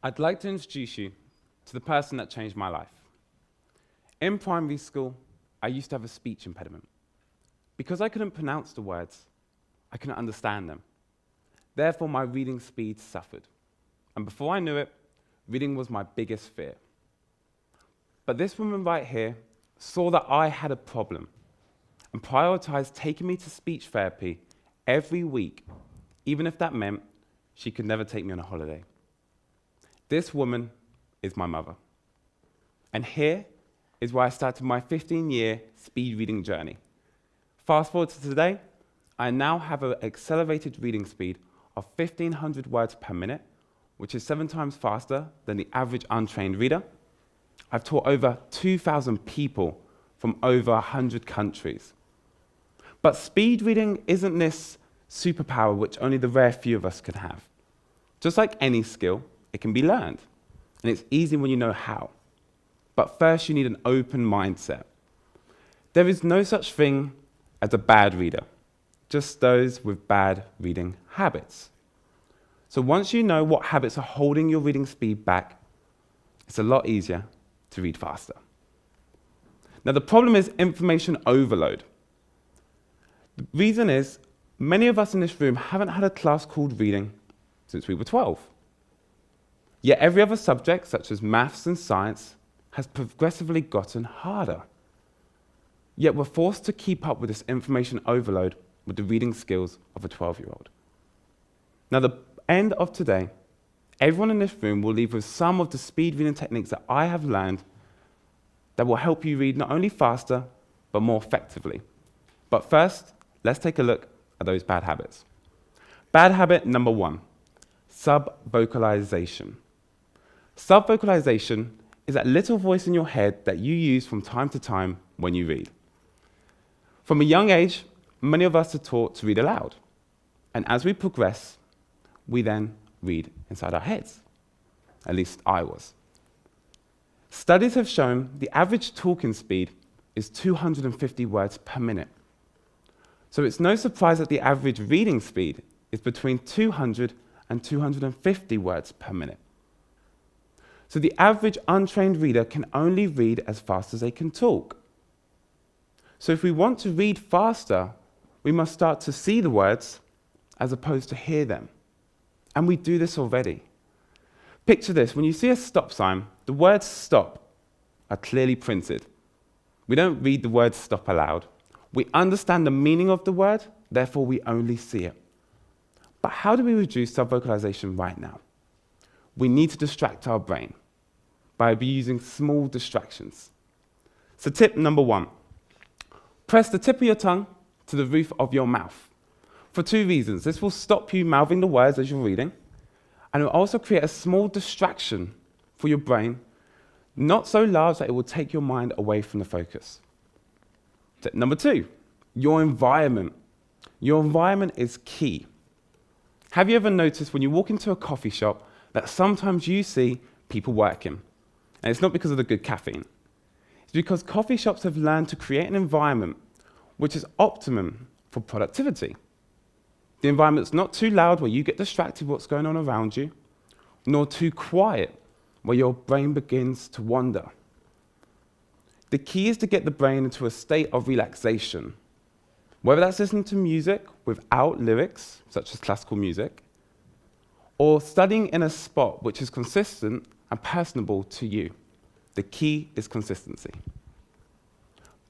I'd like to introduce you to the person that changed my life. In primary school, I used to have a speech impediment. Because I couldn't pronounce the words, I couldn't understand them. Therefore, my reading speed suffered. And before I knew it, reading was my biggest fear. But this woman right here saw that I had a problem and prioritized taking me to speech therapy every week, even if that meant she could never take me on a holiday. This woman is my mother. And here is where I started my 15-year speed reading journey. Fast forward to today, I now have an accelerated reading speed of 1,500 words per minute, which is 7 times faster than the average untrained reader. I've taught over 2,000 people from over 100 countries. But speed reading isn't this superpower which only the rare few of us can have. Just like any skill, it can be learned, and it's easy when you know how. But first, you need an open mindset. There is no such thing as a bad reader, just those with bad reading habits. So once you know what habits are holding your reading speed back, it's a lot easier to read faster. Now, the problem is information overload. The reason is, many of us in this room haven't had a class called reading since we were 12. Yet every other subject, such as maths and science, has progressively gotten harder. Yet we're forced to keep up with this information overload with the reading skills of a 12-year-old. Now, the end of today, everyone in this room will leave with some of the speed reading techniques that I have learned that will help you read not only faster, but more effectively. But first, let's take a look at those bad habits. Bad habit number 1, subvocalisation. Subvocalisation is that little voice in your head that you use from time to time when you read. From a young age, many of us are taught to read aloud. And as we progress, we then read inside our heads. At least I was. Studies have shown the average talking speed is 250 words per minute. So it's no surprise that the average reading speed is between 200 and 250 words per minute. So the average untrained reader can only read as fast as they can talk. So if we want to read faster, we must start to see the words as opposed to hear them. And we do this already. Picture this, when you see a stop sign, the words stop are clearly printed. We don't read the word stop aloud. We understand the meaning of the word, therefore we only see it. But how do we reduce subvocalisation right now? We need to distract our brain by using small distractions. So tip number 1, press the tip of your tongue to the roof of your mouth. For 2 reasons. This will stop you mouthing the words as you're reading, and it will also create a small distraction for your brain, not so large that it will take your mind away from the focus. Tip number 2, your environment. Your environment is key. Have you ever noticed when you walk into a coffee shop that sometimes you see people working? And it's not because of the good caffeine. It's because coffee shops have learned to create an environment which is optimum for productivity. The environment's not too loud where you get distracted with what's going on around you, nor too quiet where your brain begins to wander. The key is to get the brain into a state of relaxation, whether that's listening to music without lyrics, such as classical music, or studying in a spot which is consistent and personable to you. The key is consistency.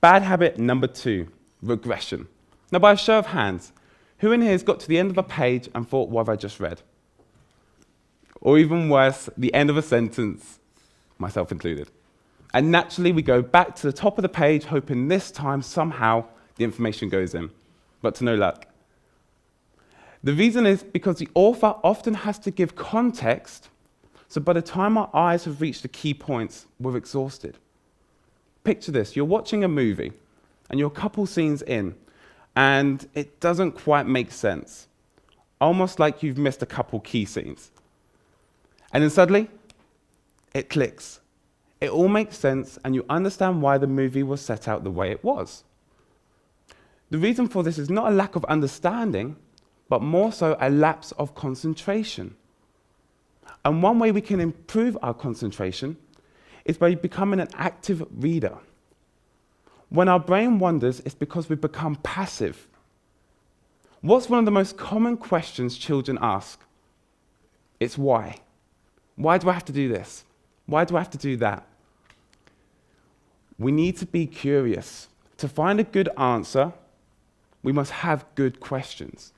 Bad habit number 2, regression. Now, by a show of hands, who in here has got to the end of a page and thought, what have I just read? Or even worse, the end of a sentence, myself included. And naturally, we go back to the top of the page, hoping this time somehow the information goes in, but to no luck. The reason is because the author often has to give context, so by the time our eyes have reached the key points, we're exhausted. Picture this, you're watching a movie, and you're a couple scenes in, and it doesn't quite make sense, almost like you've missed a couple key scenes. And then suddenly, it clicks. It all makes sense, and you understand why the movie was set out the way it was. The reason for this is not a lack of understanding, but more so a lapse of concentration. And one way we can improve our concentration is by becoming an active reader. When our brain wanders, it's because we've become passive. What's one of the most common questions children ask? It's why. Why do I have to do this? Why do I have to do that? We need to be curious. To find a good answer, we must have good questions.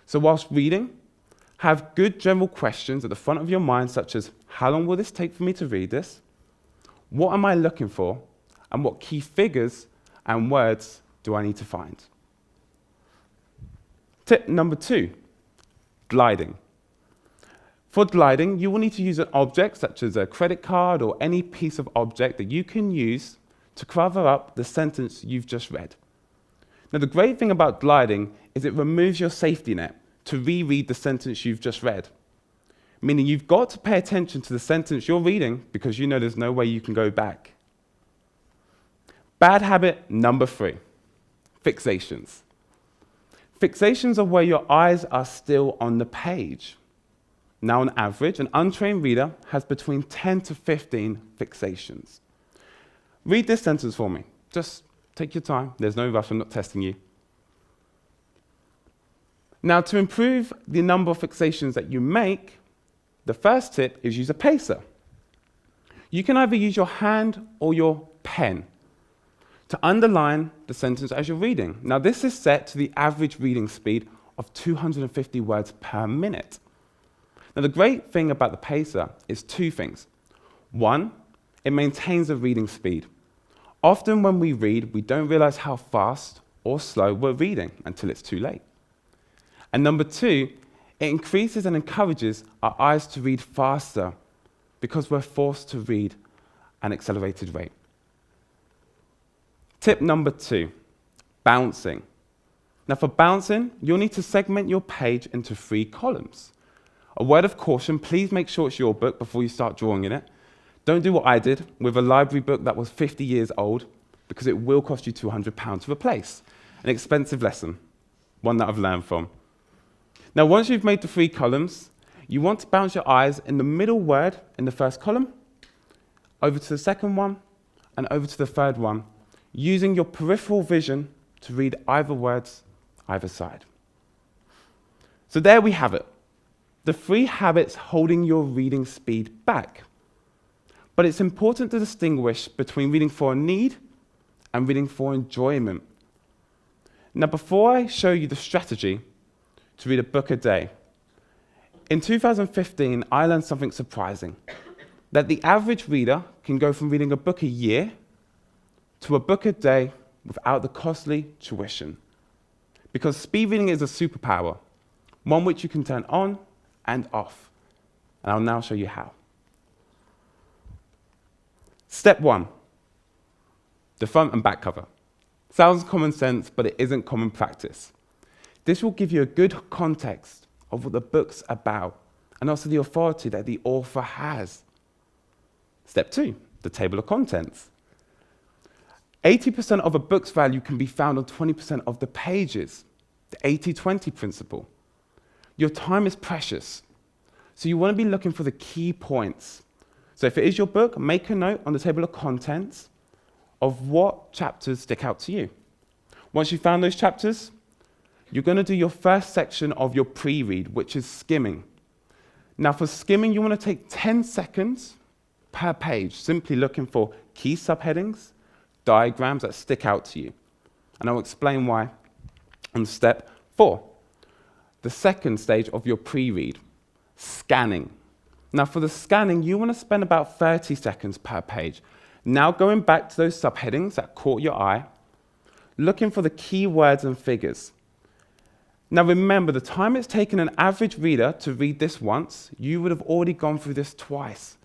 So whilst reading, have good general questions at the front of your mind, such as, how long will this take for me to read this? What am I looking for? And what key figures and words do I need to find? Tip number 2, gliding. For gliding, you will need to use an object such as a credit card or any piece of object that you can use to cover up the sentence you've just read. Now, the great thing about gliding is it removes your safety net to reread the sentence you've just read, meaning you've got to pay attention to the sentence you're reading because you know there's no way you can go back. Bad habit number 3, fixations. Fixations are where your eyes are still on the page. Now, on average, an untrained reader has between 10 to 15 fixations. Read this sentence for me. Just take your time. There's no rush. I'm not testing you. Now, to improve the number of fixations that you make, the first tip is use a pacer. You can either use your hand or your pen to underline the sentence as you're reading. Now, this is set to the average reading speed of 250 words per minute. Now, the great thing about the pacer is 2 things. 1, it maintains a reading speed. Often when we read, we don't realize how fast or slow we're reading until it's too late. And number 2, it increases and encourages our eyes to read faster because we're forced to read at an accelerated rate. Tip number 2, bouncing. Now, for bouncing, you'll need to segment your page into 3 columns. A word of caution, please make sure it's your book before you start drawing in it. Don't do what I did with a library book that was 50 years old, because it will cost you £200 to replace. An expensive lesson, one that I've learned from. Now, once you've made the 3 columns, you want to bounce your eyes in the middle word in the first column, over to the second one, and over to the third one, using your peripheral vision to read either words, either side. So there we have it. The 3 habits holding your reading speed back. But it's important to distinguish between reading for a need and reading for enjoyment. Now, before I show you the strategy to read a book a day, in 2015, I learned something surprising, that the average reader can go from reading a book a year to a book a day without the costly tuition. Because speed reading is a superpower, one which you can turn on and off. And I'll now show you how. Step 1, the front and back cover. Sounds common sense, but it isn't common practice. This will give you a good context of what the book's about, and also the authority that the author has. Step 2, the table of contents. 80% of a book's value can be found on 20% of the pages, the 80-20 principle. Your time is precious, so you want to be looking for the key points. So if it is your book, make a note on the table of contents of what chapters stick out to you. Once you've found those chapters, you're going to do your first section of your pre-read, which is skimming. Now, for skimming, you want to take 10 seconds per page, simply looking for key subheadings, diagrams that stick out to you. And I'll explain why on step 4. The second stage of your pre-read, scanning. Now, for the scanning, you want to spend about 30 seconds per page. Now, going back to those subheadings that caught your eye, looking for the key words and figures. Now, remember, the time it's taken an average reader to read this once, you would have already gone through this twice.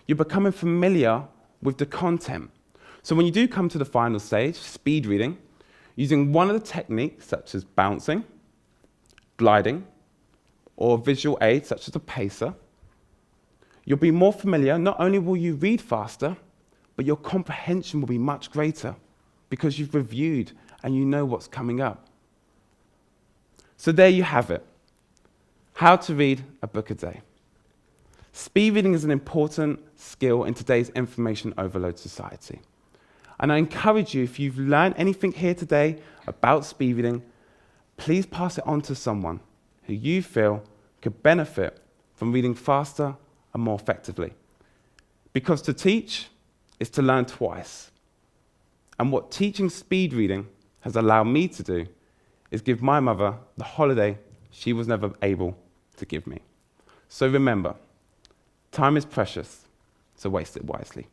You're becoming familiar with the content. So when you do come to the final stage, speed reading, using one of the techniques such as bouncing, gliding, or visual aids such as a pacer, you'll be more familiar. Not only will you read faster, but your comprehension will be much greater because you've reviewed and you know what's coming up. So there you have it. How to read a book a day. Speed reading is an important skill in today's information overload society. And I encourage you, if you've learned anything here today about speed reading, please pass it on to someone who you feel could benefit from reading faster and more effectively. Because to teach is to learn twice. And what teaching speed reading has allowed me to do is give my mother the holiday she was never able to give me. So remember, time is precious, so waste it wisely.